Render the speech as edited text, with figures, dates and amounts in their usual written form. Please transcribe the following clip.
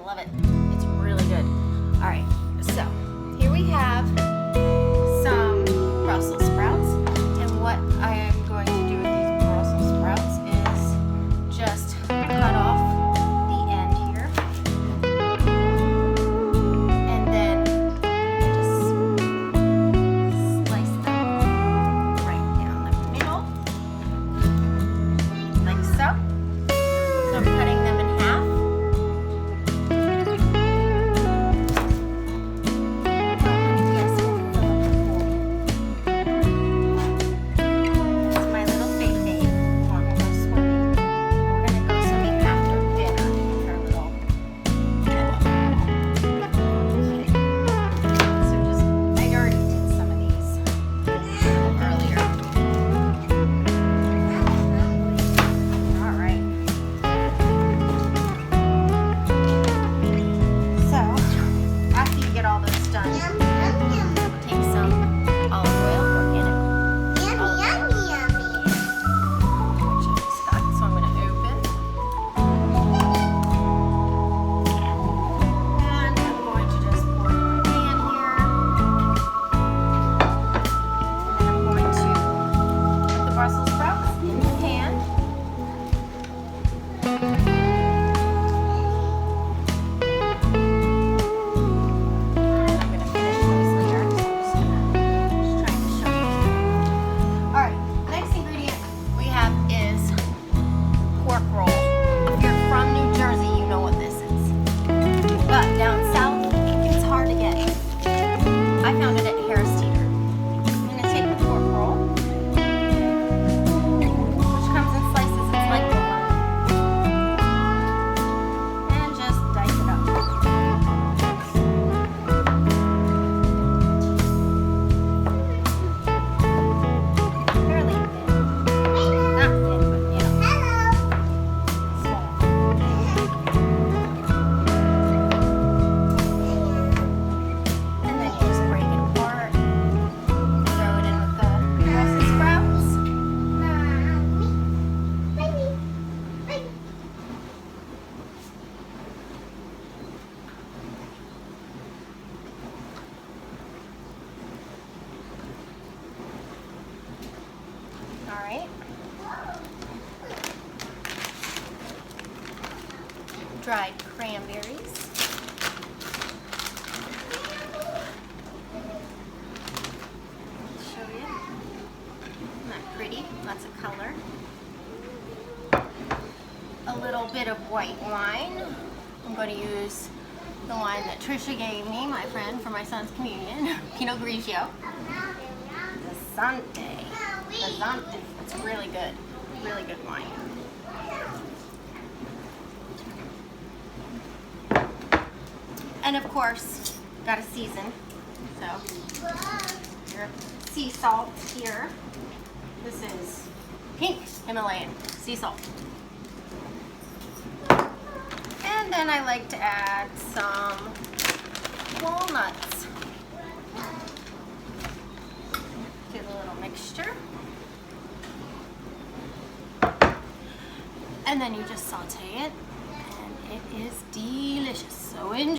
love it. It's really good. All right, so here we have some Brussels sprouts, and what I am going to do with these Brussels sprouts is just cut off the end here, and then just slice them right down the middle, like so. So I'm cutting them in half. Alright. Dried cranberries. Show you. Isn't that pretty? Lots of color. A little bit of white wine. I'm going to use the wine that Trisha gave me, my friend, for my son's communion. Pinot Grigio. Sautéed. It's really good wine. And of course, gotta season. So, your sea salt here. This is pink Himalayan sea salt. And then I like to add some walnuts. Get a little mixture. And then you just saute it, and it is delicious. So enjoy.